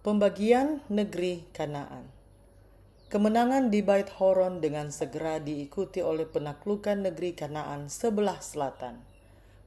Pembagian negeri Kanaan. Kemenangan di Bait Horon dengan segera diikuti oleh penaklukan negeri Kanaan sebelah selatan.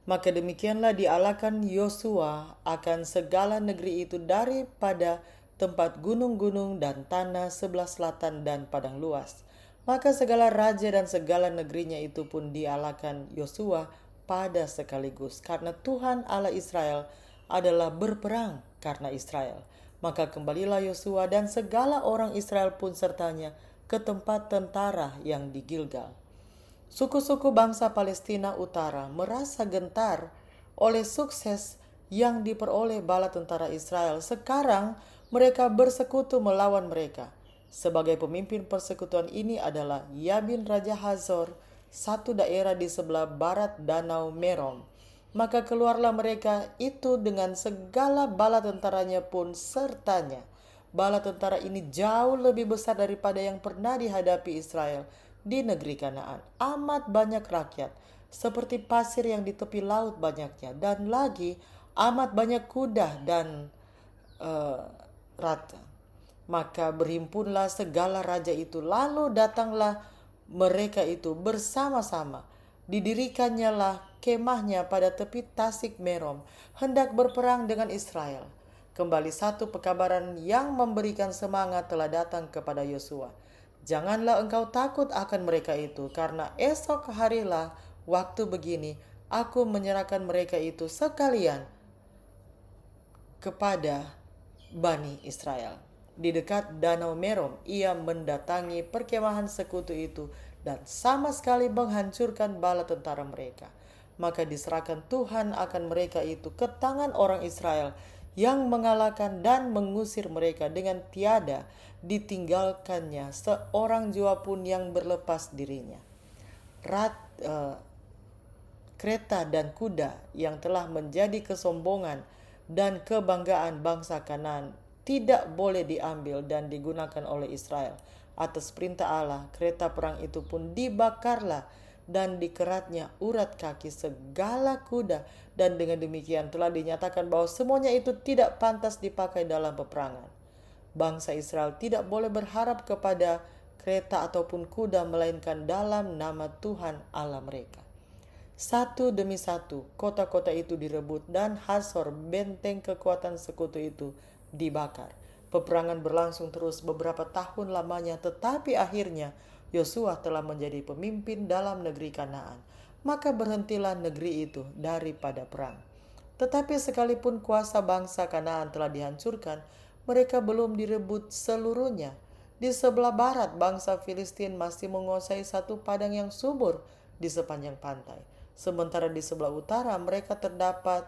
Maka demikianlah dialakan Yosua akan segala negeri itu daripada tempat gunung-gunung dan tanah sebelah selatan dan padang luas. Maka segala raja dan segala negerinya itu pun dialakan Yosua pada sekaligus, karena Tuhan Allah Israel adalah berperang karena Israel. Maka kembalilah Yosua dan segala orang Israel pun sertanya ke tempat tentara yang di Gilgal. Suku-suku bangsa Palestina Utara merasa gentar oleh sukses yang diperoleh bala tentara Israel. Sekarang mereka bersekutu melawan mereka. Sebagai pemimpin persekutuan ini adalah Yabin Raja Hazor, satu daerah di sebelah barat Danau Merom. Maka keluarlah mereka itu dengan segala bala tentaranya pun sertanya. Bala tentara ini jauh lebih besar daripada yang pernah dihadapi Israel di negeri Kanaan. Amat banyak rakyat, seperti pasir yang di tepi laut banyaknya. Dan lagi amat banyak kuda dan rata. Maka berhimpunlah segala raja itu, lalu datanglah mereka itu bersama-sama. Didirikannya lah kemahnya pada tepi Tasik Merom, hendak berperang dengan Israel. Kembali satu pekabaran yang memberikan semangat telah datang kepada Yosua. Janganlah engkau takut akan mereka itu, karena esok harilah waktu begini aku menyerahkan mereka itu sekalian kepada Bani Israel. Di dekat Danau Merom, ia mendatangi perkemahan sekutu itu dan sama sekali menghancurkan bala tentara mereka. Maka diserahkan Tuhan akan mereka itu ke tangan orang Israel yang mengalahkan dan mengusir mereka dengan tiada ditinggalkannya seorang jua pun yang berlepas dirinya. Kereta dan kuda yang telah menjadi kesombongan dan kebanggaan bangsa Kanaan tidak boleh diambil dan digunakan oleh Israel. Atas perintah Allah, kereta perang itu pun dibakarlah dan dikeratnya urat kaki segala kuda, dan dengan demikian telah dinyatakan bahwa semuanya itu tidak pantas dipakai dalam peperangan. Bangsa Israel tidak boleh berharap kepada kereta ataupun kuda, melainkan dalam nama Tuhan Allah mereka. Satu demi satu kota-kota itu direbut, dan Hazor, benteng kekuatan sekutu itu, dibakar. Peperangan berlangsung terus beberapa tahun lamanya, tetapi akhirnya Yosua telah menjadi pemimpin dalam negeri Kanaan. Maka berhentilah negeri itu daripada perang. Tetapi sekalipun kuasa bangsa Kanaan telah dihancurkan, mereka belum direbut seluruhnya. Di sebelah barat, bangsa Filistin masih menguasai satu padang yang subur di sepanjang pantai. Sementara di sebelah utara mereka terdapat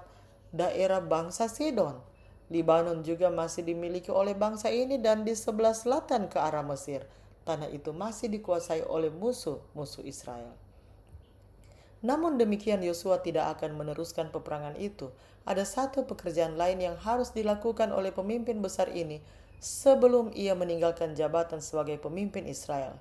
daerah bangsa Sidon. Libanon juga masih dimiliki oleh bangsa ini, dan di sebelah selatan ke arah Mesir, tanah itu masih dikuasai oleh musuh-musuh Israel. Namun demikian Yosua tidak akan meneruskan peperangan itu. Ada satu pekerjaan lain yang harus dilakukan oleh pemimpin besar ini sebelum ia meninggalkan jabatan sebagai pemimpin Israel.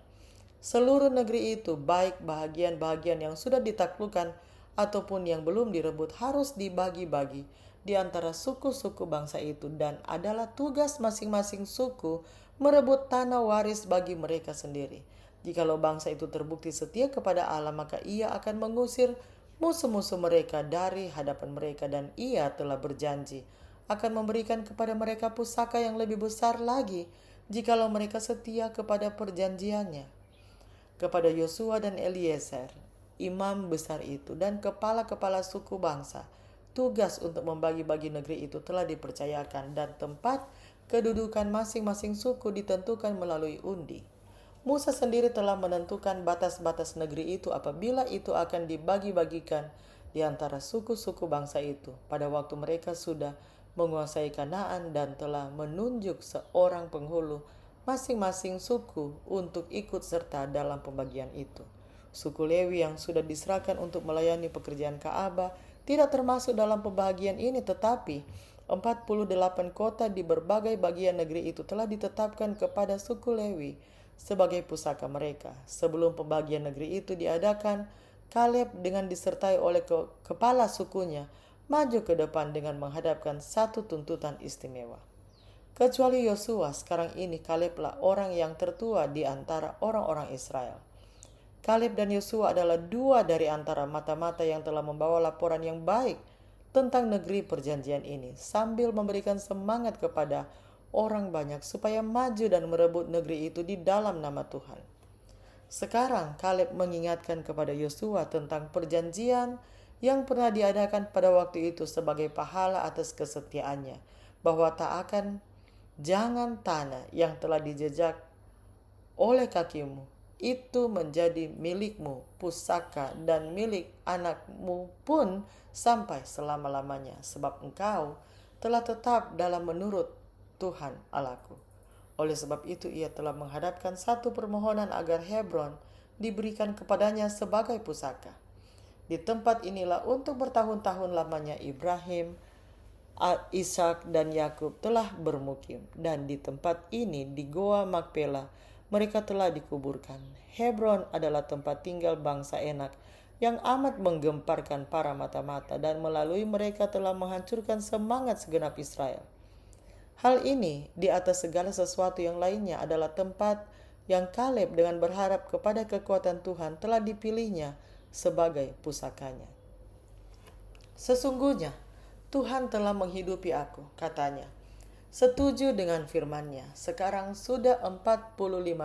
Seluruh negeri itu, baik bahagian-bahagian yang sudah ditaklukkan ataupun yang belum direbut, harus dibagi-bagi di antara suku-suku bangsa itu, dan adalah tugas masing-masing suku merebut tanah waris bagi mereka sendiri. Jikalau bangsa itu terbukti setia kepada Allah, maka ia akan mengusir musuh-musuh mereka dari hadapan mereka, dan ia telah berjanji akan memberikan kepada mereka pusaka yang lebih besar lagi jikalau mereka setia kepada perjanjiannya. Kepada Yosua dan Eliezer, imam besar itu, dan kepala-kepala suku bangsa, tugas untuk membagi-bagi negeri itu telah dipercayakan, dan tempat kedudukan masing-masing suku ditentukan melalui undi. Musa sendiri telah menentukan batas-batas negeri itu apabila itu akan dibagi-bagikan di antara suku-suku bangsa itu pada waktu mereka sudah menguasai Kanaan, dan telah menunjuk seorang penghulu masing-masing suku untuk ikut serta dalam pembagian itu. Suku Lewi yang sudah diserahkan untuk melayani pekerjaan Ka'bah tidak termasuk dalam pembagian ini, tetapi 48 kota di berbagai bagian negeri itu telah ditetapkan kepada suku Lewi sebagai pusaka mereka. Sebelum pembagian negeri itu diadakan, Kaleb dengan disertai oleh kepala sukunya maju ke depan dengan menghadapkan satu tuntutan istimewa. Kecuali Yosua, sekarang ini Kaleblah orang yang tertua di antara orang-orang Israel. Kaleb dan Yosua adalah dua dari antara mata-mata yang telah membawa laporan yang baik tentang negeri perjanjian ini, sambil memberikan semangat kepada orang banyak supaya maju dan merebut negeri itu di dalam nama Tuhan. Sekarang Kaleb mengingatkan kepada Yosua tentang perjanjian yang pernah diadakan pada waktu itu sebagai pahala atas kesetiaannya, bahwa jangan tanah yang telah dijejak oleh kakimu itu menjadi milikmu, pusaka dan milik anakmu pun sampai selama-lamanya, sebab engkau telah tetap dalam menurut Tuhan Allahku. Oleh sebab itu ia telah menghadapkan satu permohonan agar Hebron diberikan kepadanya sebagai pusaka. Di tempat inilah untuk bertahun-tahun lamanya Ibrahim, Ishak dan Yakub telah bermukim, dan di tempat ini di Goa Makpela mereka telah dikuburkan. Hebron adalah tempat tinggal bangsa Enak yang amat menggemparkan para mata-mata, dan melalui mereka telah menghancurkan semangat segenap Israel. Hal ini di atas segala sesuatu yang lainnya adalah tempat yang Kaleb dengan berharap kepada kekuatan Tuhan telah dipilihnya sebagai pusakanya. Sesungguhnya Tuhan telah menghidupi aku, katanya. Setuju dengan firman-Nya. Sekarang sudah 45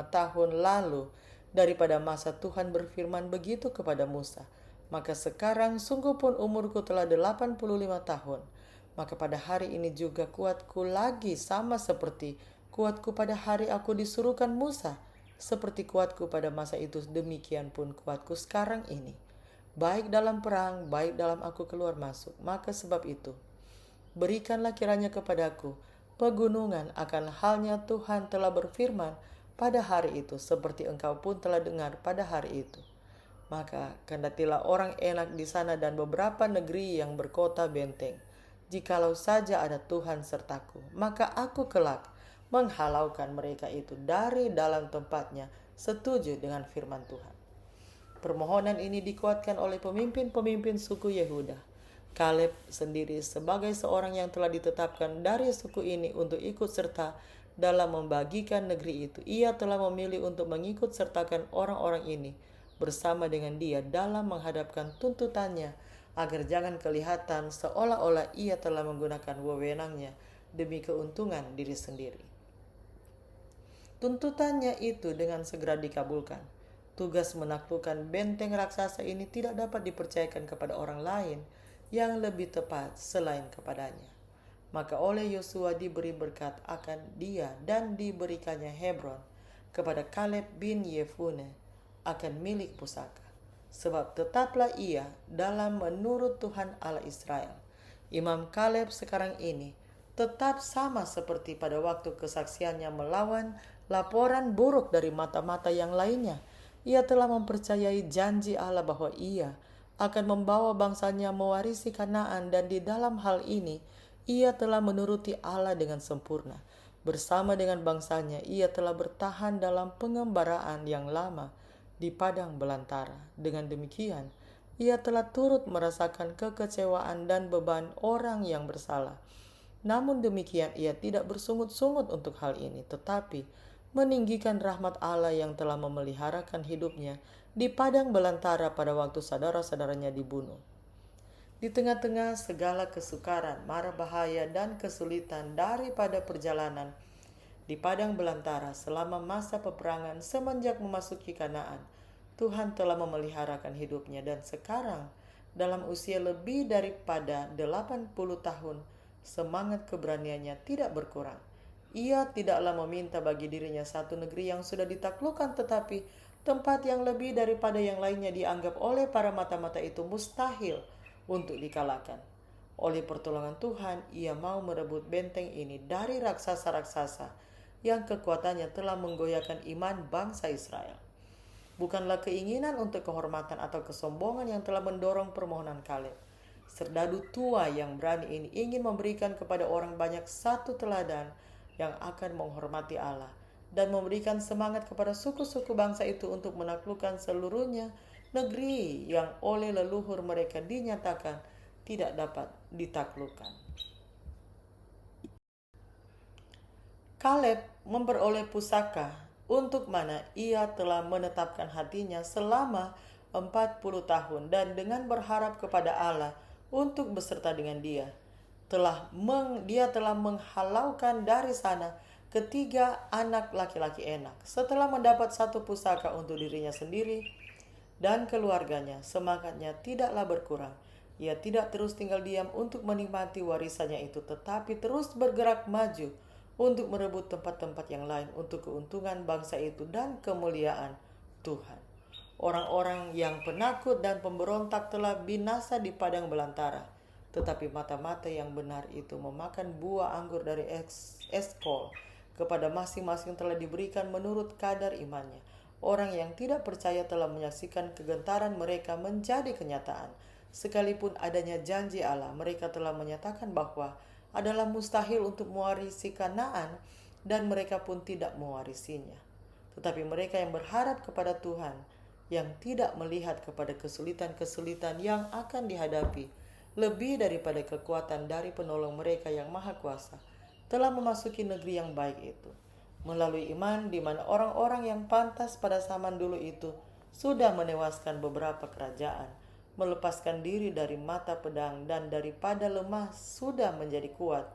tahun lalu daripada masa Tuhan berfirman begitu kepada Musa. Maka sekarang sungguh pun umurku telah 85 tahun. Maka pada hari ini juga kuatku lagi sama seperti kuatku pada hari aku disuruhkan Musa. Seperti kuatku pada masa itu, demikian pun kuatku sekarang ini. Baik dalam perang, baik dalam aku keluar masuk. Maka sebab itu, berikanlah kiranya kepadaku pegunungan akan halnya Tuhan telah berfirman pada hari itu, seperti engkau pun telah dengar pada hari itu. Maka kendatilah orang Enak di sana dan beberapa negeri yang berkota benteng. Jikalau saja ada Tuhan sertaku, maka aku kelak menghalaukan mereka itu dari dalam tempatnya, setuju dengan firman Tuhan. Permohonan ini dikuatkan oleh pemimpin-pemimpin suku Yehuda. Kaleb sendiri sebagai seorang yang telah ditetapkan dari suku ini untuk ikut serta dalam membagikan negeri itu. Ia telah memilih untuk mengikut sertakan orang-orang ini bersama dengan dia dalam menghadapkan tuntutannya, agar jangan kelihatan seolah-olah ia telah menggunakan wewenangnya demi keuntungan diri sendiri. Tuntutannya itu dengan segera dikabulkan. Tugas menaklukkan benteng raksasa ini tidak dapat dipercayakan kepada orang lain yang lebih tepat selain kepadanya. Maka oleh Yosua diberi berkat akan dia dan diberikannya Hebron kepada Kaleb bin Yefune akan milik pusaka. Sebab tetaplah ia dalam menurut Tuhan Allah Israel. Imam Kaleb sekarang ini tetap sama seperti pada waktu kesaksiannya melawan laporan buruk dari mata-mata yang lainnya. Ia telah mempercayai janji Allah bahwa ia akan membawa bangsanya mewarisi Kanaan, dan di dalam hal ini ia telah menuruti Allah dengan sempurna. Bersama dengan bangsanya ia telah bertahan dalam pengembaraan yang lama di padang belantara. Dengan demikian ia telah turut merasakan kekecewaan dan beban orang yang bersalah. Namun demikian ia tidak bersungut-sungut untuk hal ini, tetapi meninggikan rahmat Allah yang telah memeliharakan hidupnya di padang belantara pada waktu saudara-saudaranya dibunuh. Di tengah-tengah segala kesukaran, mara bahaya dan kesulitan daripada perjalanan di padang belantara selama masa peperangan semenjak memasuki Kanaan, Tuhan telah memeliharakan hidupnya, dan sekarang dalam usia lebih daripada 80 tahun, semangat keberaniannya tidak berkurang. Ia tidaklah meminta bagi dirinya satu negeri yang sudah ditaklukkan, tetapi tempat yang lebih daripada yang lainnya dianggap oleh para mata-mata itu mustahil untuk dikalahkan. Oleh pertolongan Tuhan, ia mau merebut benteng ini dari raksasa-raksasa yang kekuatannya telah menggoyahkan iman bangsa Israel. Bukanlah keinginan untuk kehormatan atau kesombongan yang telah mendorong permohonan Kaleb. Serdadu tua yang berani ini ingin memberikan kepada orang banyak satu teladan yang akan menghormati Allah, dan memberikan semangat kepada suku-suku bangsa itu untuk menaklukkan seluruhnya negeri yang oleh leluhur mereka dinyatakan tidak dapat ditaklukkan. Kaleb memperoleh pusaka untuk mana ia telah menetapkan hatinya selama 40 tahun dan dengan berharap kepada Allah untuk beserta dengan dia. Dia telah menghalaukan dari sana ketiga anak laki-laki enak. Setelah mendapat satu pusaka untuk dirinya sendiri dan keluarganya, semangatnya tidaklah berkurang. Ia tidak terus tinggal diam untuk menikmati warisannya itu, tetapi terus bergerak maju untuk merebut tempat-tempat yang lain untuk keuntungan bangsa itu dan kemuliaan Tuhan. Orang-orang yang penakut dan pemberontak telah binasa di padang belantara, tetapi mata-mata yang benar itu memakan buah anggur dari Eskol. Kepada masing-masing telah diberikan menurut kadar imannya. Orang yang tidak percaya telah menyaksikan kegentaran mereka menjadi kenyataan. Sekalipun adanya janji Allah, mereka telah menyatakan bahwa adalah mustahil untuk mewarisi Kanaan, dan mereka pun tidak mewarisinya. Tetapi mereka yang berharap kepada Tuhan, yang tidak melihat kepada kesulitan-kesulitan yang akan dihadapi, lebih daripada kekuatan dari penolong mereka yang maha kuasa, telah memasuki negeri yang baik itu. Melalui iman, di mana orang-orang yang pantas pada zaman dulu itu sudah menewaskan beberapa kerajaan, melepaskan diri dari mata pedang, dan daripada lemah sudah menjadi kuat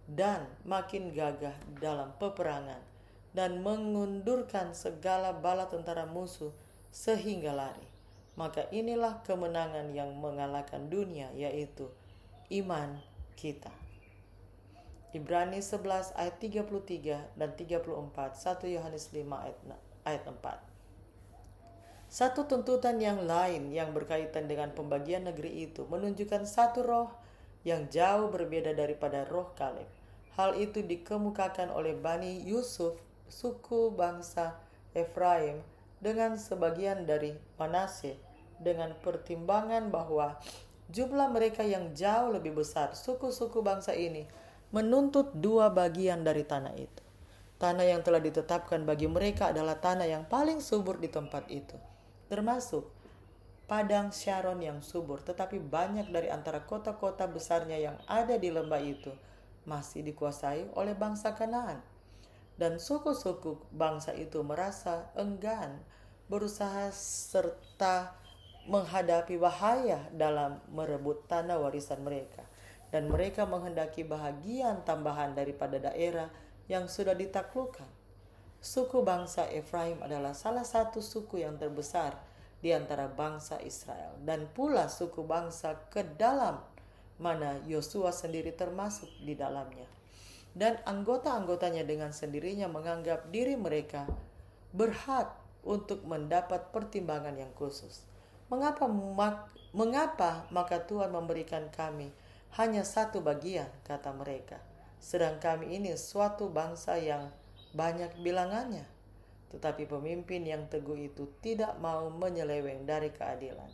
dan makin gagah dalam peperangan, dan mengundurkan segala bala tentara musuh sehingga lari. Maka inilah kemenangan yang mengalahkan dunia, yaitu iman kita. Ibrani 11 ayat 33 dan 34, 1 Yohanes 5 ayat 4. Satu tuntutan yang lain yang berkaitan dengan pembagian negeri itu menunjukkan satu roh yang jauh berbeda daripada roh Kaleb. Hal itu dikemukakan oleh Bani Yusuf, suku bangsa Efraim, dengan sebagian dari Manasye, dengan pertimbangan bahwa jumlah mereka yang jauh lebih besar. Suku-suku bangsa ini menuntut 2 bagian dari tanah itu. Tanah yang telah ditetapkan bagi mereka adalah tanah yang paling subur di tempat itu, termasuk padang Sharon yang subur. Tetapi banyak dari antara kota-kota besarnya yang ada di lembah itu masih dikuasai oleh bangsa Kanaan. Dan suku-suku bangsa itu merasa enggan berusaha serta menghadapi bahaya dalam merebut tanah warisan mereka. Dan mereka menghendaki bahagian tambahan daripada daerah yang sudah ditaklukkan. Suku bangsa Efraim adalah salah satu suku yang terbesar di antara bangsa Israel, dan pula suku bangsa ke dalam mana Yosua sendiri termasuk di dalamnya. Dan anggota-anggotanya dengan sendirinya menganggap diri mereka berhak untuk mendapat pertimbangan yang khusus. Mengapa maka Tuhan memberikan kami hanya satu bagian, kata mereka, sedang kami ini suatu bangsa yang banyak bilangannya. Tetapi pemimpin yang teguh itu tidak mau menyeleweng dari keadilan.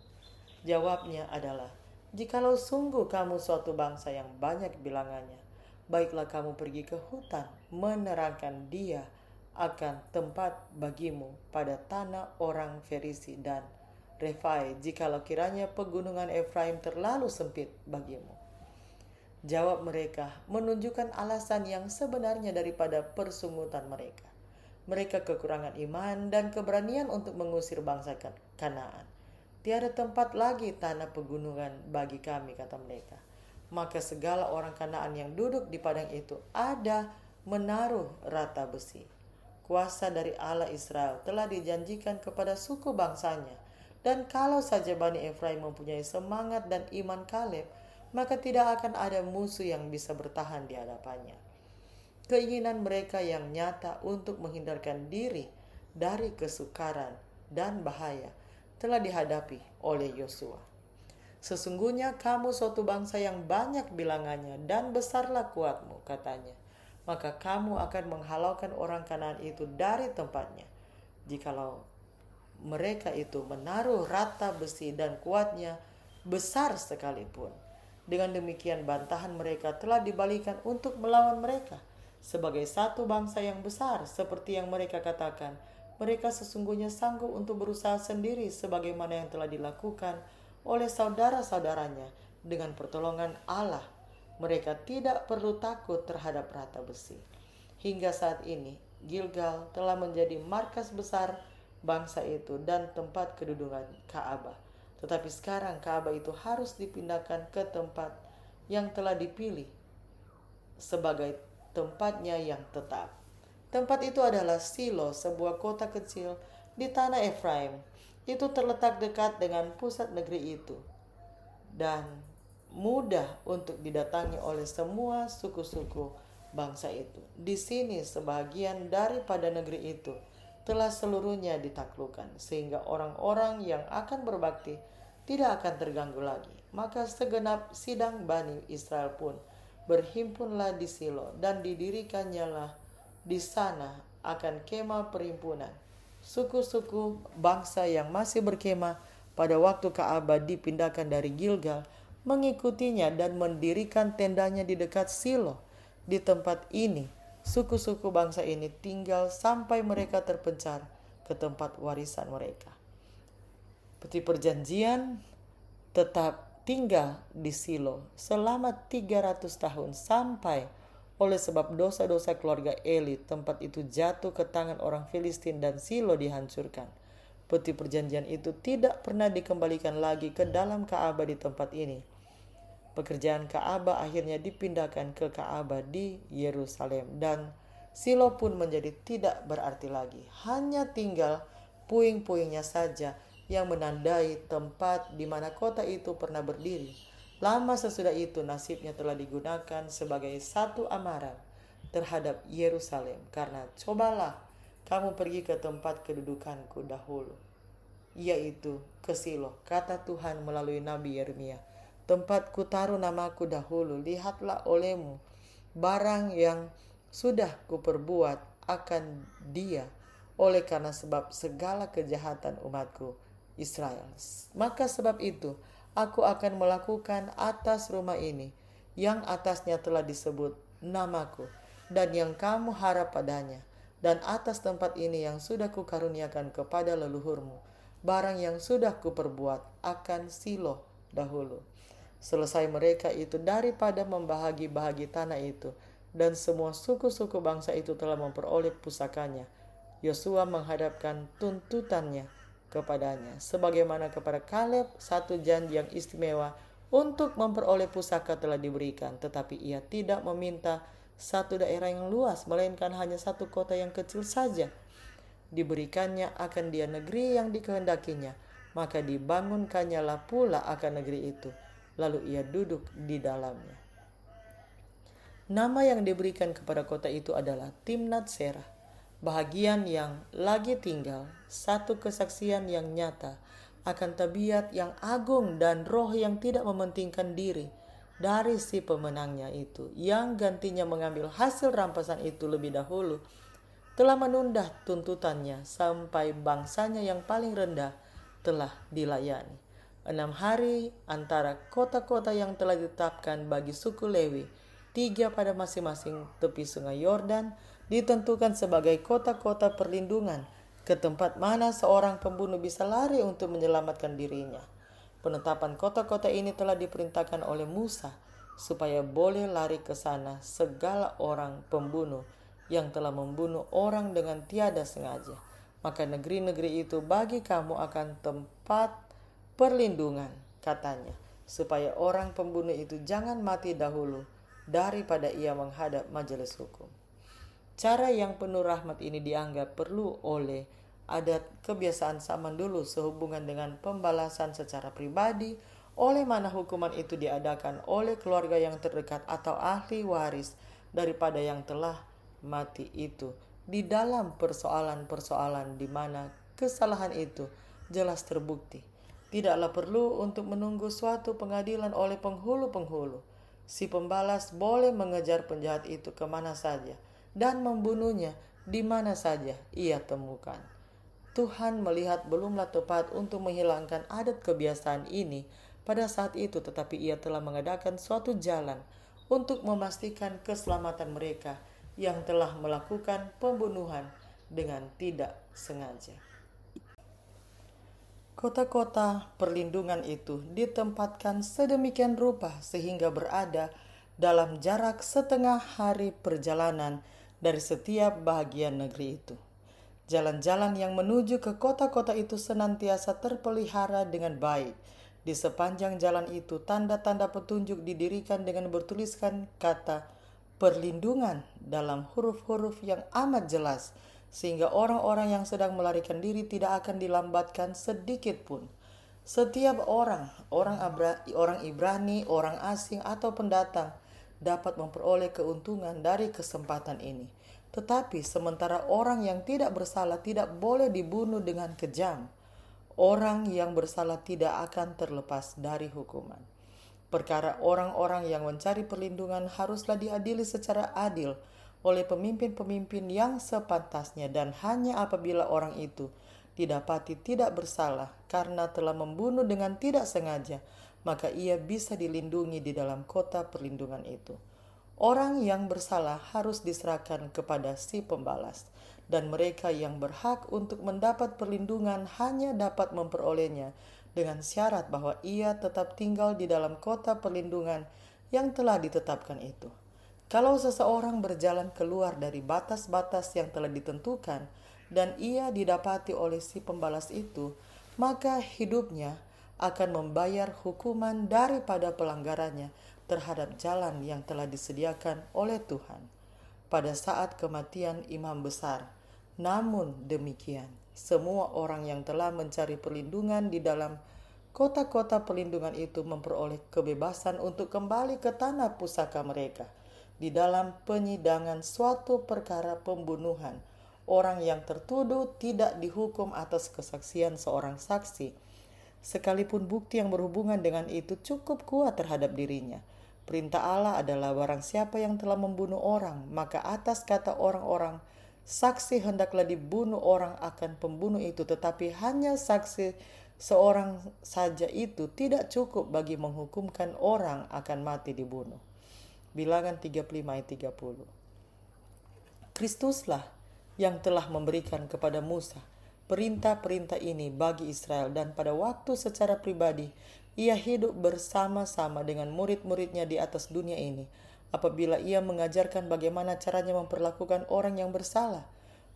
Jawabnya adalah, jikalau sungguh kamu suatu bangsa yang banyak bilangannya, baiklah kamu pergi ke hutan, menerangkan dia akan tempat bagimu pada tanah orang Ferisi dan Refai, jikalau kiranya pegunungan Efraim terlalu sempit bagimu. Jawab mereka menunjukkan alasan yang sebenarnya daripada persungutan mereka. Mereka kekurangan iman dan keberanian untuk mengusir bangsa Kanaan. Tiada tempat lagi tanah pegunungan bagi kami, kata mereka. Maka segala orang Kanaan yang duduk di padang itu ada menaruh rata besi. Kuasa dari Allah Israel telah dijanjikan kepada suku bangsanya. Dan kalau saja Bani Efraim mempunyai semangat dan iman Kaleb, maka tidak akan ada musuh yang bisa bertahan di hadapannya. Keinginan mereka yang nyata untuk menghindarkan diri dari kesukaran dan bahaya telah dihadapi oleh Yosua. Sesungguhnya kamu suatu bangsa yang banyak bilangannya dan besarlah kuatmu, katanya. Maka kamu akan menghalaukan orang Kanaan itu dari tempatnya. Jikalau mereka itu menaruh rata besi dan kuatnya besar sekalipun. Dengan demikian bantahan mereka telah dibalikan untuk melawan mereka. Sebagai satu bangsa yang besar, seperti yang mereka katakan, mereka sesungguhnya sanggup untuk berusaha sendiri sebagaimana yang telah dilakukan oleh saudara-saudaranya dengan pertolongan Allah. Mereka tidak perlu takut terhadap rata besi. Hingga saat ini, Gilgal telah menjadi markas besar bangsa itu dan tempat kedudukan Ka'bah. Tetapi sekarang Ka'bah itu harus dipindahkan ke tempat yang telah dipilih sebagai tempatnya yang tetap. Tempat itu adalah Silo, sebuah kota kecil di tanah Efraim. Itu terletak dekat dengan pusat negeri itu dan mudah untuk didatangi oleh semua suku-suku bangsa itu. Di sini sebagian daripada negeri itu telah seluruhnya ditaklukkan, sehingga orang-orang yang akan berbakti tidak akan terganggu lagi. Maka segenap sidang Bani Israel pun berhimpunlah di Silo, dan didirikannya di sana akan kemah perhimpunan. Suku-suku bangsa yang masih berkemah pada waktu Ka'bah dipindahkan dari Gilgal mengikutinya dan mendirikan tendanya di dekat Silo. Di tempat ini, suku-suku bangsa ini tinggal sampai mereka terpencar ke tempat warisan mereka. Peti perjanjian tetap tinggal di Silo selama 300 tahun sampai oleh sebab dosa-dosa keluarga Eli tempat itu jatuh ke tangan orang Filistin dan Silo dihancurkan. Peti perjanjian itu tidak pernah dikembalikan lagi ke dalam Ka'bah di tempat ini. Pekerjaan Ka'bah akhirnya dipindahkan ke Ka'bah di Yerusalem dan Silo pun menjadi tidak berarti lagi. Hanya tinggal puing-puingnya saja yang menandai tempat di mana kota itu pernah berdiri. Lama sesudah itu nasibnya telah digunakan sebagai satu amaran terhadap Yerusalem, karena cobalah kamu pergi ke tempat kedudukanku dahulu, yaitu ke Silo, kata Tuhan melalui Nabi Yeremia. Tempat kutaruh namaku dahulu, lihatlah olehmu barang yang sudah kuperbuat akan dia, oleh karena sebab segala kejahatan umatku Israel. Maka sebab itu aku akan melakukan atas rumah ini yang atasnya telah disebut namaku dan yang kamu harap padanya, dan atas tempat ini yang sudah kukaruniakan kepada leluhurmu barang yang sudah kuperbuat akan Silo dahulu. Selesai mereka itu daripada membahagi-bahagi tanah itu, dan semua suku-suku bangsa itu telah memperoleh pusakanya, Yosua menghadapkan tuntutannya kepadanya, sebagaimana kepada Kaleb satu janji yang istimewa untuk memperoleh pusaka telah diberikan, tetapi ia tidak meminta satu daerah yang luas, melainkan hanya satu kota yang kecil saja. Diberikannya akan dia negeri yang dikehendakinya, maka dibangunkannya lah pula akan negeri itu, lalu ia duduk di dalamnya. Nama yang diberikan kepada kota itu adalah Timnat Serah, bahagian yang lagi tinggal, satu kesaksian yang nyata akan tabiat yang agung dan roh yang tidak mementingkan diri dari si pemenangnya itu, yang gantinya mengambil hasil rampasan itu lebih dahulu, telah menunda tuntutannya sampai bangsanya yang paling rendah telah dilayani. 6 hari antara kota-kota yang telah ditetapkan bagi suku Lewi, 3 pada masing-masing tepi sungai Yordan, ditentukan sebagai kota-kota perlindungan, ke tempat mana seorang pembunuh bisa lari untuk menyelamatkan dirinya. Penetapan kota-kota ini telah diperintahkan oleh Musa, supaya boleh lari ke sana segala orang pembunuh yang telah membunuh orang dengan tiada sengaja. Maka negeri-negeri itu bagi kamu akan tempat perlindungan, katanya, supaya orang pembunuh itu jangan mati dahulu daripada ia menghadap majelis hukum. Cara yang penuh rahmat ini dianggap perlu oleh adat kebiasaan zaman dulu sehubungan dengan pembalasan secara pribadi, oleh mana hukuman itu diadakan oleh keluarga yang terdekat atau ahli waris daripada yang telah mati itu, di dalam persoalan-persoalan di mana kesalahan itu jelas terbukti. Tidaklah perlu untuk menunggu suatu pengadilan oleh penghulu-penghulu. Si pembalas boleh mengejar penjahat itu kemana saja dan membunuhnya di mana saja ia temukan. Tuhan melihat belumlah tepat untuk menghilangkan adat kebiasaan ini pada saat itu, tetapi ia telah mengadakan suatu jalan untuk memastikan keselamatan mereka yang telah melakukan pembunuhan dengan tidak sengaja. Kota-kota perlindungan itu ditempatkan sedemikian rupa sehingga berada dalam jarak setengah hari perjalanan dari setiap bahagian negeri itu. Jalan-jalan yang menuju ke kota-kota itu senantiasa terpelihara dengan baik. Di sepanjang jalan itu, tanda-tanda petunjuk didirikan dengan bertuliskan kata perlindungan dalam huruf-huruf yang amat jelas, sehingga orang-orang yang sedang melarikan diri tidak akan dilambatkan sedikit pun. Setiap orang Ibrani, orang asing, atau pendatang dapat memperoleh keuntungan dari kesempatan ini. Tetapi sementara orang yang tidak bersalah tidak boleh dibunuh dengan kejam, orang yang bersalah tidak akan terlepas dari hukuman. Perkara orang-orang yang mencari perlindungan haruslah diadili secara adil oleh pemimpin-pemimpin yang sepantasnya, dan hanya apabila orang itu didapati tidak bersalah karena telah membunuh dengan tidak sengaja, maka ia bisa dilindungi di dalam kota perlindungan itu. Orang yang bersalah harus diserahkan kepada si pembalas, dan mereka yang berhak untuk mendapat perlindungan hanya dapat memperolehnya dengan syarat bahwa ia tetap tinggal di dalam kota perlindungan yang telah ditetapkan itu. Kalau seseorang berjalan keluar dari batas-batas yang telah ditentukan dan ia didapati oleh si pembalas itu, maka hidupnya akan membayar hukuman daripada pelanggarannya terhadap jalan yang telah disediakan oleh Tuhan pada saat kematian imam besar. Namun demikian, semua orang yang telah mencari perlindungan di dalam kota-kota perlindungan itu memperoleh kebebasan untuk kembali ke tanah pusaka mereka. Di dalam penyidangan suatu perkara pembunuhan, orang yang tertuduh tidak dihukum atas kesaksian seorang saksi, sekalipun bukti yang berhubungan dengan itu cukup kuat terhadap dirinya. Perintah Allah adalah barang siapa yang telah membunuh orang, maka atas kata orang-orang, saksi hendaklah dibunuh orang akan pembunuh itu, tetapi hanya saksi seorang saja itu tidak cukup bagi menghukumkan orang akan mati dibunuh. Bilangan 35 ayat 30. Kristuslah yang telah memberikan kepada Musa perintah-perintah ini bagi Israel, dan pada waktu secara pribadi ia hidup bersama-sama dengan murid-muridnya di atas dunia ini. Apabila ia mengajarkan bagaimana caranya memperlakukan orang yang bersalah,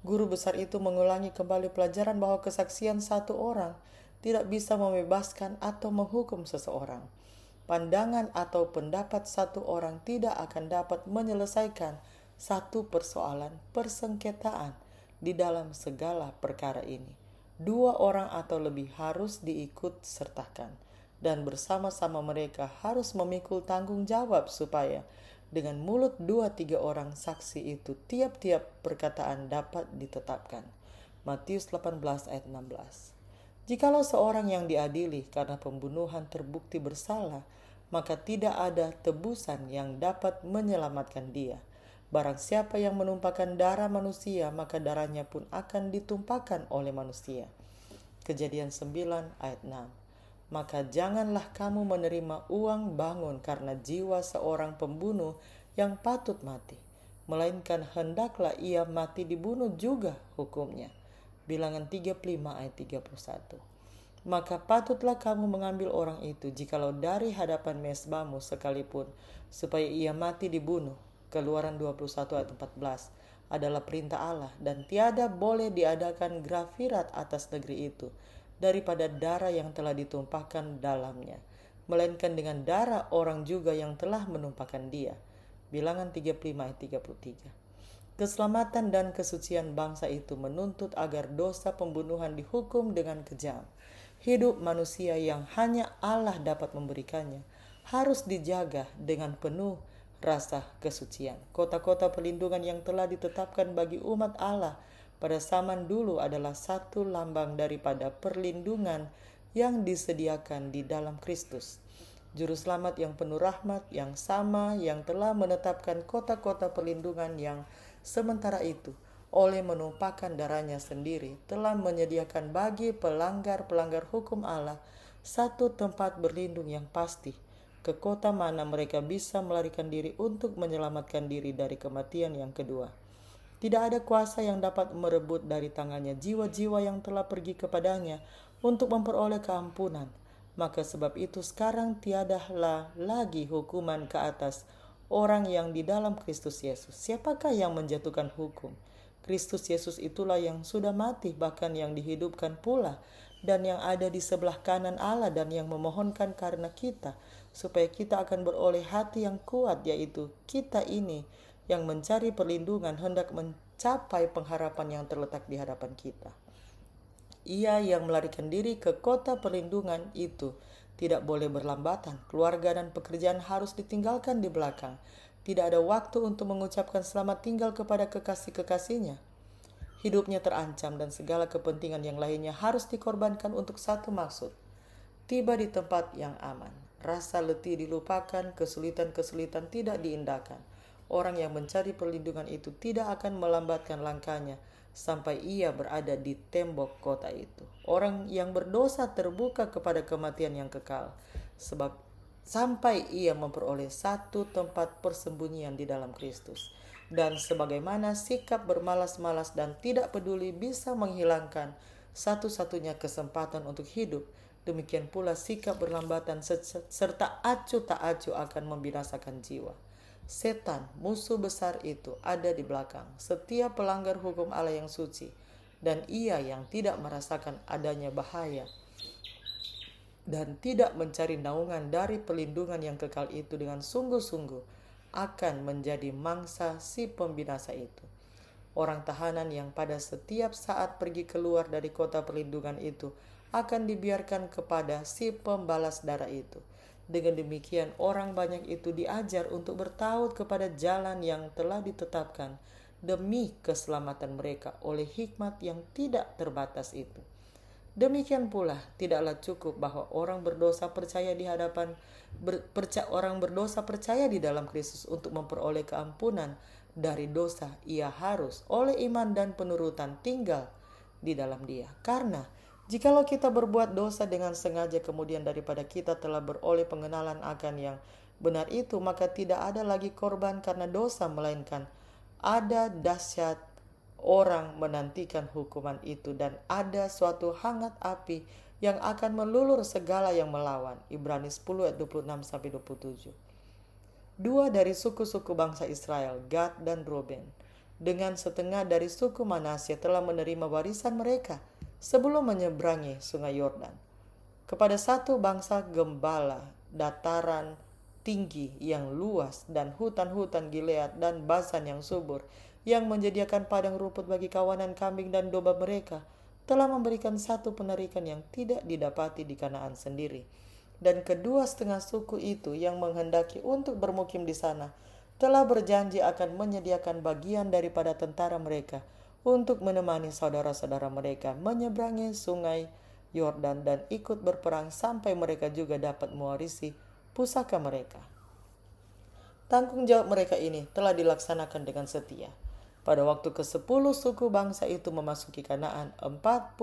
guru besar itu mengulangi kembali pelajaran bahwa kesaksian satu orang tidak bisa membebaskan atau menghukum seseorang. Pandangan atau pendapat satu orang tidak akan dapat menyelesaikan satu persoalan persengketaan di dalam segala perkara ini. Dua orang atau lebih harus diikut sertakan, dan bersama-sama mereka harus memikul tanggung jawab supaya dengan mulut 2-3 orang saksi itu tiap-tiap perkataan dapat ditetapkan. Matius 18 ayat 16. Jikalau seorang yang diadili karena pembunuhan terbukti bersalah, maka tidak ada tebusan yang dapat menyelamatkan dia. Barang siapa yang menumpahkan darah manusia, maka darahnya pun akan ditumpahkan oleh manusia. Kejadian 9 ayat 6. Maka janganlah kamu menerima uang bangun karena jiwa seorang pembunuh yang patut mati, melainkan hendaklah ia mati dibunuh juga hukumnya. Bilangan 35 ayat 31. Maka patutlah kamu mengambil orang itu jikalau dari hadapan mezbamu sekalipun, supaya ia mati dibunuh. Keluaran 21 ayat 14 adalah perintah Allah, dan tiada boleh diadakan grafirat atas negeri itu daripada darah yang telah ditumpahkan dalamnya, melainkan dengan darah orang juga yang telah menumpahkan dia. Bilangan 35 ayat 33. Keselamatan dan kesucian bangsa itu menuntut agar dosa pembunuhan dihukum dengan kejam. Hidup manusia yang hanya Allah dapat memberikannya harus dijaga dengan penuh rasa kesucian. Kota-kota perlindungan yang telah ditetapkan bagi umat Allah pada zaman dulu adalah satu lambang daripada perlindungan yang disediakan di dalam Kristus. Juru selamat yang penuh rahmat yang sama yang telah menetapkan kota-kota perlindungan yang sementara itu oleh menumpahkan darahnya sendiri telah menyediakan bagi pelanggar-pelanggar hukum Allah satu tempat berlindung yang pasti, ke kota mana mereka bisa melarikan diri untuk menyelamatkan diri dari kematian yang kedua. Tidak ada kuasa yang dapat merebut dari tangannya jiwa-jiwa yang telah pergi kepadanya untuk memperoleh keampunan. Maka sebab itu sekarang tiadalah lagi hukuman ke atas orang yang di dalam Kristus Yesus. Siapakah yang menjatuhkan hukum? Kristus Yesus itulah yang sudah mati, bahkan yang dihidupkan pula, dan yang ada di sebelah kanan Allah, dan yang memohonkan karena kita, supaya kita akan beroleh hati yang kuat, yaitu kita ini yang mencari perlindungan hendak mencapai pengharapan yang terletak di hadapan kita. Ia yang melarikan diri ke kota perlindungan itu tidak boleh berlambatan. Keluarga dan pekerjaan harus ditinggalkan di belakang. Tidak ada waktu untuk mengucapkan selamat tinggal kepada kekasih-kekasihnya. Hidupnya terancam dan segala kepentingan yang lainnya harus dikorbankan untuk satu maksud. Tiba di tempat yang aman. Rasa letih dilupakan, kesulitan-kesulitan tidak diindahkan. Orang yang mencari perlindungan itu tidak akan melambatkan langkahnya sampai ia berada di tembok kota itu. Orang yang berdosa terbuka kepada kematian yang kekal, sebab sampai ia memperoleh satu tempat persembunyian di dalam Kristus. Dan sebagaimana sikap bermalas-malas dan tidak peduli bisa menghilangkan satu-satunya kesempatan untuk hidup, demikian pula sikap berlambatan serta acuh tak acuh akan membinasakan jiwa. Setan, musuh besar itu, ada di belakang setiap pelanggar hukum Allah yang suci, dan ia yang tidak merasakan adanya bahaya dan tidak mencari naungan dari perlindungan yang kekal itu dengan sungguh-sungguh akan menjadi mangsa si pembinasa itu. Orang tahanan yang pada setiap saat pergi keluar dari kota perlindungan itu akan dibiarkan kepada si pembalas darah itu. Dengan demikian orang banyak itu diajar untuk bertaut kepada jalan yang telah ditetapkan demi keselamatan mereka oleh hikmat yang tidak terbatas itu. Demikian pula tidaklah cukup bahwa orang berdosa percaya di dalam Kristus untuk memperoleh keampunan dari dosa. Ia harus oleh iman dan penurutan tinggal di dalam Dia. Karena jikalau kita berbuat dosa dengan sengaja kemudian daripada kita telah beroleh pengenalan akan yang benar itu, maka tidak ada lagi korban karena dosa, melainkan ada dahsyat orang menantikan hukuman itu, dan ada suatu hangat api yang akan melulur segala yang melawan. Ibrani 10 ayat 26-27. Dua dari suku-suku bangsa Israel, Gad dan Ruben, dengan setengah dari suku Manasye telah menerima warisan mereka sebelum menyeberangi sungai Yordan. Kepada satu bangsa gembala dataran tinggi yang luas dan hutan-hutan Gilead dan Basan yang subur, yang menyediakan padang rumput bagi kawanan kambing dan domba mereka, telah memberikan satu penarikan yang tidak didapati di Kanaan sendiri. Dan kedua setengah suku itu yang menghendaki untuk bermukim di sana telah berjanji akan menyediakan bagian daripada tentara mereka untuk menemani saudara-saudara mereka menyeberangi sungai Yordan dan ikut berperang sampai mereka juga dapat mewarisi pusaka mereka. Tanggung jawab mereka ini telah dilaksanakan dengan setia. Pada waktu ke-10 suku bangsa itu memasuki Kanaan, 40.000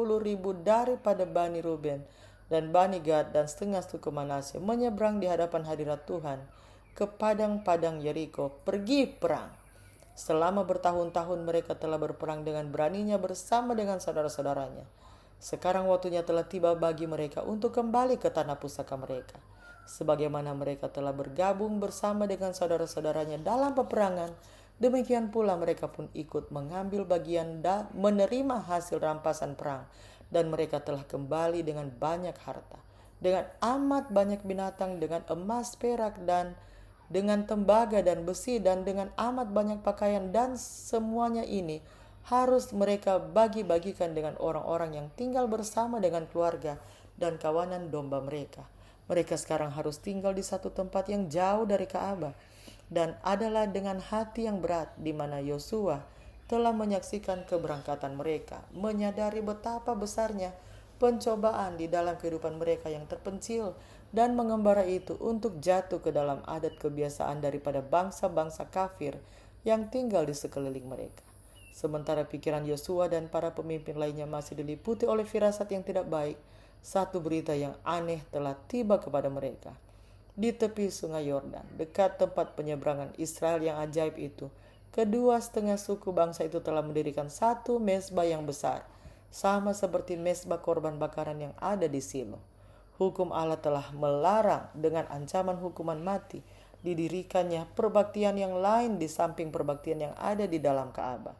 daripada Bani Ruben dan Bani Gad dan setengah suku Manasye menyeberang di hadapan hadirat Tuhan ke padang-padang Yeriko pergi perang. Selama bertahun-tahun mereka telah berperang dengan beraninya bersama dengan saudara-saudaranya. Sekarang waktunya telah tiba bagi mereka untuk kembali ke tanah pusaka mereka. Sebagaimana mereka telah bergabung bersama dengan saudara-saudaranya dalam peperangan, demikian pula mereka pun ikut mengambil bagian dan menerima hasil rampasan perang. Dan mereka telah kembali dengan banyak harta, dengan amat banyak binatang, dengan emas, perak, dan dengan tembaga dan besi, dan dengan amat banyak pakaian, dan semuanya ini harus mereka bagi-bagikan dengan orang-orang yang tinggal bersama dengan keluarga dan kawanan domba mereka. Mereka sekarang harus tinggal di satu tempat yang jauh dari Ka'bah, dan adalah dengan hati yang berat di mana Yosua telah menyaksikan keberangkatan mereka, menyadari betapa besarnya pencobaan di dalam kehidupan mereka yang terpencil, dan mengembara itu untuk jatuh ke dalam adat kebiasaan daripada bangsa-bangsa kafir yang tinggal di sekeliling mereka. Sementara pikiran Yosua dan para pemimpin lainnya masih diliputi oleh firasat yang tidak baik, satu berita yang aneh telah tiba kepada mereka. Di tepi sungai Yordan, dekat tempat penyeberangan Israel yang ajaib itu, kedua setengah suku bangsa itu telah mendirikan satu mezbah yang besar, sama seperti mezbah korban bakaran yang ada di Silo. Hukum Allah telah melarang dengan ancaman hukuman mati, didirikannya perbaktian yang lain di samping perbaktian yang ada di dalam Ka'bah.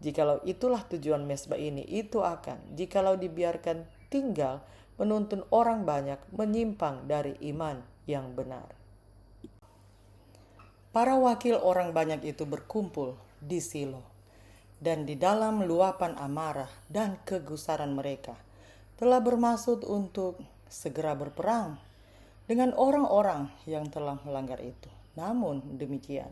Jikalau itulah tujuan mezbah ini, itu akan, jikalau dibiarkan tinggal, menuntun orang banyak menyimpang dari iman yang benar. Para wakil orang banyak itu berkumpul di Silo, dan di dalam luapan amarah dan kegusaran mereka telah bermaksud untuk segera berperang dengan orang-orang yang telah melanggar itu. Namun demikian,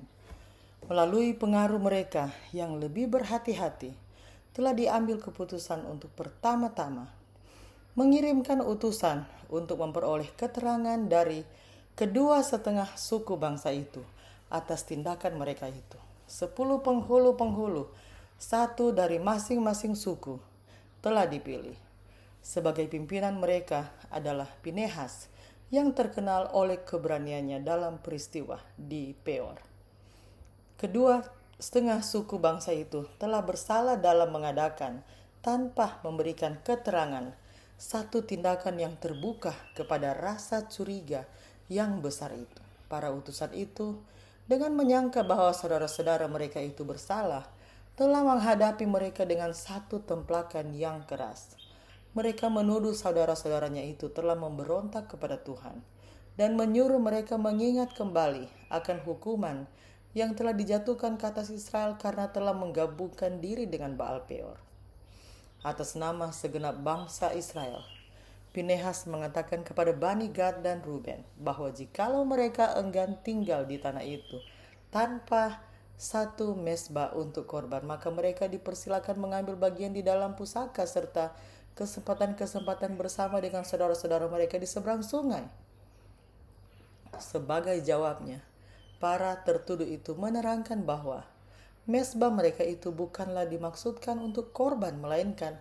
melalui pengaruh mereka yang lebih berhati-hati, telah diambil keputusan untuk pertama-tama mengirimkan utusan untuk memperoleh keterangan dari kedua setengah suku bangsa itu atas tindakan mereka itu. 10 penghulu-penghulu, satu dari masing-masing suku, telah dipilih. Sebagai pimpinan mereka adalah Pinehas, yang terkenal oleh keberaniannya dalam peristiwa di Peor. Kedua setengah suku bangsa itu telah bersalah dalam mengadakan, tanpa memberikan keterangan, satu tindakan yang terbuka kepada rasa curiga yang besar itu. Para utusan itu, dengan menyangka bahwa saudara-saudara mereka itu bersalah, telah menghadapi mereka dengan satu templakan yang keras. Mereka menuduh saudara-saudaranya itu telah memberontak kepada Tuhan dan menyuruh mereka mengingat kembali akan hukuman yang telah dijatuhkan ke atas Israel karena telah menggabungkan diri dengan Baal Peor. Atas nama segenap bangsa Israel, Pinehas mengatakan kepada Bani Gad dan Ruben bahwa jikalau mereka enggan tinggal di tanah itu tanpa satu mezbah untuk korban, maka mereka dipersilakan mengambil bagian di dalam pusaka serta kesempatan-kesempatan bersama dengan saudara-saudara mereka di seberang sungai. Sebagai jawabnya, para tertuduh itu menerangkan bahwa mezbah mereka itu bukanlah dimaksudkan untuk korban, melainkan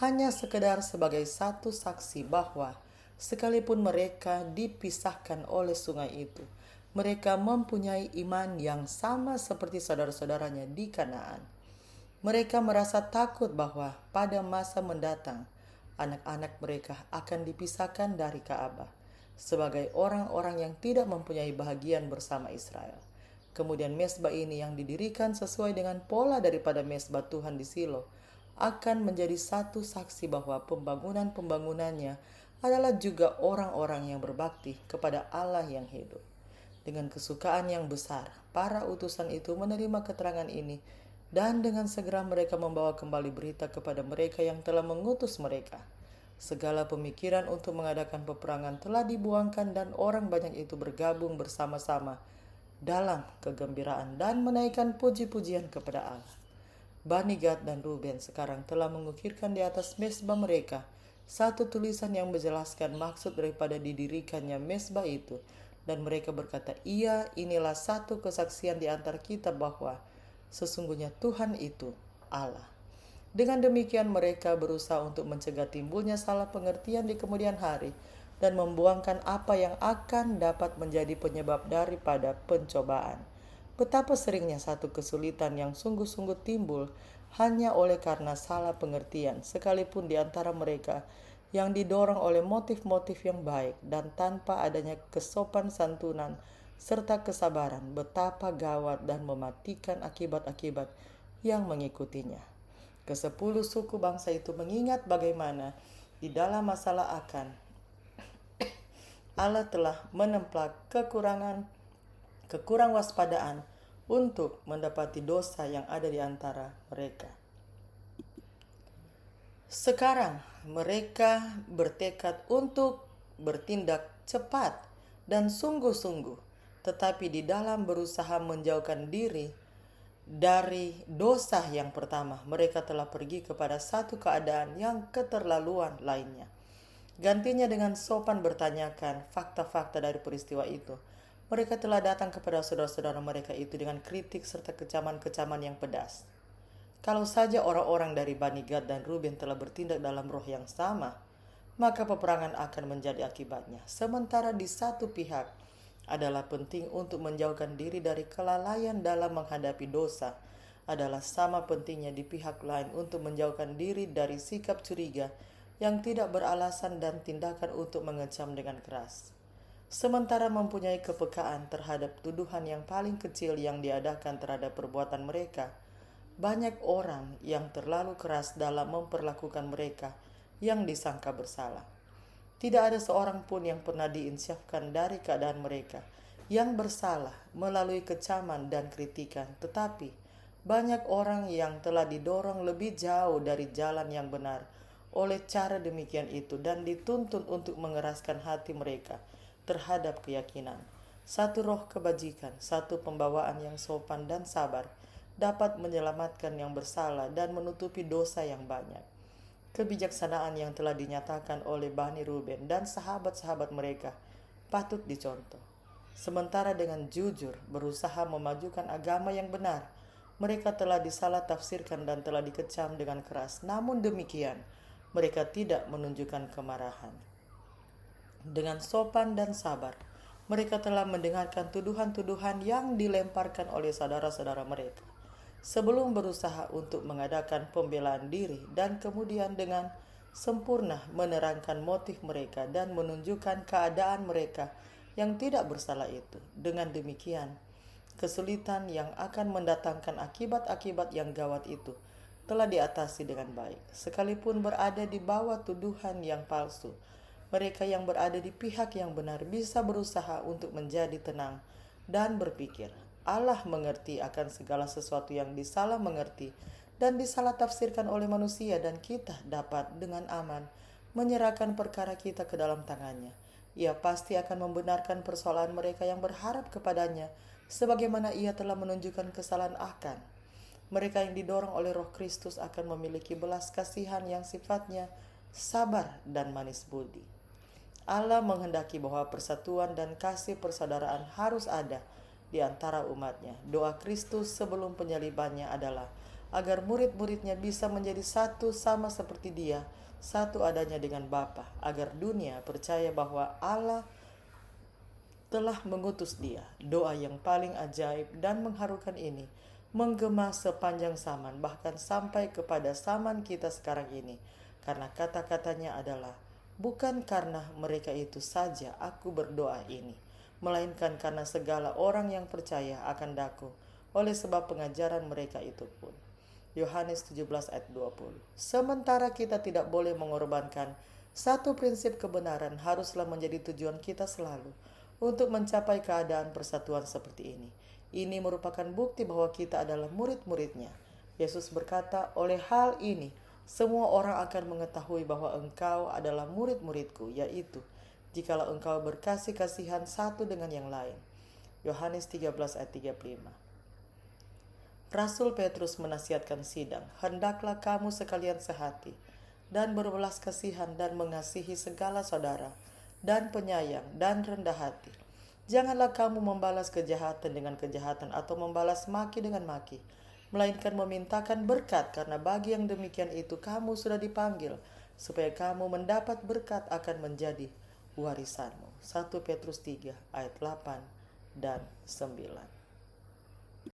hanya sekedar sebagai satu saksi bahwa sekalipun mereka dipisahkan oleh sungai itu, mereka mempunyai iman yang sama seperti saudara-saudaranya di Kanaan. Mereka merasa takut bahwa pada masa mendatang, anak-anak mereka akan dipisahkan dari Ka'bah sebagai orang-orang yang tidak mempunyai bahagian bersama Israel. Kemudian mezbah ini yang didirikan sesuai dengan pola daripada mezbah Tuhan di Silo akan menjadi satu saksi bahwa pembangunannya adalah juga orang-orang yang berbakti kepada Allah yang hidup. Dengan kesukaan yang besar, para utusan itu menerima keterangan ini, dan dengan segera mereka membawa kembali berita kepada mereka yang telah mengutus mereka. Segala pemikiran untuk mengadakan peperangan telah dibuangkan dan orang banyak itu bergabung bersama-sama dalam kegembiraan dan menaikkan puji-pujian kepada Allah. Bani Gad dan Ruben sekarang telah mengukirkan di atas mezbah mereka satu tulisan yang menjelaskan maksud daripada didirikannya mezbah itu, dan mereka berkata, "Iya, inilah satu kesaksian di antara kita bahwa sesungguhnya Tuhan itu Allah." Dengan demikian mereka berusaha untuk mencegah timbulnya salah pengertian di kemudian hari dan membuangkan apa yang akan dapat menjadi penyebab daripada pencobaan. Betapa seringnya satu kesulitan yang sungguh-sungguh timbul hanya oleh karena salah pengertian, sekalipun di antara mereka yang didorong oleh motif-motif yang baik dan tanpa adanya kesopan santunan serta kesabaran, betapa gawat dan mematikan akibat-akibat yang mengikutinya. Ke-10 suku bangsa itu mengingat bagaimana di dalam masalah akan Allah telah menemplak kekurang waspadaan untuk mendapati dosa yang ada di antara mereka. Sekarang mereka bertekad untuk bertindak cepat dan sungguh-sungguh, tetapi di dalam berusaha menjauhkan diri dari dosa yang pertama, mereka telah pergi kepada satu keadaan yang keterlaluan lainnya. Gantinya dengan sopan bertanyakan fakta-fakta dari peristiwa itu, mereka telah datang kepada saudara-saudara mereka itu dengan kritik serta kecaman-kecaman yang pedas. Kalau saja orang-orang dari Bani Gad dan Ruben telah bertindak dalam roh yang sama, maka peperangan akan menjadi akibatnya. Sementara di satu pihak adalah penting untuk menjauhkan diri dari kelalaian dalam menghadapi dosa, adalah sama pentingnya di pihak lain untuk menjauhkan diri dari sikap curiga yang tidak beralasan dan tindakan untuk mengecam dengan keras. sementara mempunyai kepekaan terhadap tuduhan yang paling kecil yang diadakan terhadap perbuatan mereka. Banyak orang yang terlalu keras dalam memperlakukan mereka yang disangka bersalah. Tidak ada seorang pun yang pernah diinsyafkan dari keadaan mereka yang bersalah melalui kecaman dan kritikan, tetapi banyak orang yang telah didorong lebih jauh dari jalan yang benar oleh cara demikian itu dan dituntun untuk mengeraskan hati mereka terhadap keyakinan. Satu roh kebajikan, satu pembawaan yang sopan dan sabar dapat menyelamatkan yang bersalah dan menutupi dosa yang banyak. Kebijaksanaan yang telah dinyatakan oleh Bani Ruben dan sahabat-sahabat mereka patut dicontoh. Sementara dengan jujur berusaha memajukan agama yang benar, mereka telah disalah tafsirkan dan telah dikecam dengan keras. Namun demikian, mereka tidak menunjukkan kemarahan. Dengan sopan dan sabar, mereka telah mendengarkan tuduhan-tuduhan yang dilemparkan oleh saudara-saudara mereka. Sebelum berusaha untuk mengadakan pembelaan diri dan kemudian dengan sempurna menerangkan motif mereka dan menunjukkan keadaan mereka yang tidak bersalah itu. Dengan demikian, kesulitan yang akan mendatangkan akibat-akibat yang gawat itu telah diatasi dengan baik. Sekalipun berada di bawah tuduhan yang palsu, mereka yang berada di pihak yang benar bisa berusaha untuk menjadi tenang dan berpikir, Allah mengerti akan segala sesuatu yang disalah mengerti dan disalah tafsirkan oleh manusia, dan kita dapat dengan aman menyerahkan perkara kita ke dalam tangannya. Ia pasti akan membenarkan persoalan mereka yang berharap kepadanya, sebagaimana ia telah menunjukkan kesalahan akan. Mereka yang didorong oleh Roh Kristus akan memiliki belas kasihan yang sifatnya sabar dan manis budi. Allah menghendaki bahwa persatuan dan kasih persaudaraan harus ada di antara umatnya. Doa Kristus sebelum penyalibannya adalah agar murid-muridnya bisa menjadi satu sama seperti Dia, satu adanya dengan Bapa, agar dunia percaya bahwa Allah telah mengutus Dia. Doa yang paling ajaib dan mengharukan ini menggema sepanjang zaman, bahkan sampai kepada zaman kita sekarang ini, karena kata-katanya adalah, bukan karena mereka itu saja aku berdoa ini, melainkan karena segala orang yang percaya akan Daku, oleh sebab pengajaran mereka itu pun. Yohanes 17 ayat 20. Sementara kita tidak boleh mengorbankan satu prinsip kebenaran haruslah menjadi tujuan kita selalu untuk mencapai keadaan persatuan seperti ini. Ini merupakan bukti bahwa kita adalah murid-muridnya. Yesus berkata, oleh hal ini semua orang akan mengetahui bahwa engkau adalah murid-muridku, yaitu jikalau engkau berkasih-kasihan satu dengan yang lain. Yohanes 13 ayat 35. Rasul Petrus menasihatkan sidang, hendaklah kamu sekalian sehati dan berbelas kasihan dan mengasihi segala saudara dan penyayang dan rendah hati. Janganlah kamu membalas kejahatan dengan kejahatan atau membalas maki dengan maki, melainkan memintakan berkat, karena bagi yang demikian itu kamu sudah dipanggil, supaya kamu mendapat berkat akan menjadi warisanmu. 1 Petrus 3 ayat 8 dan 9.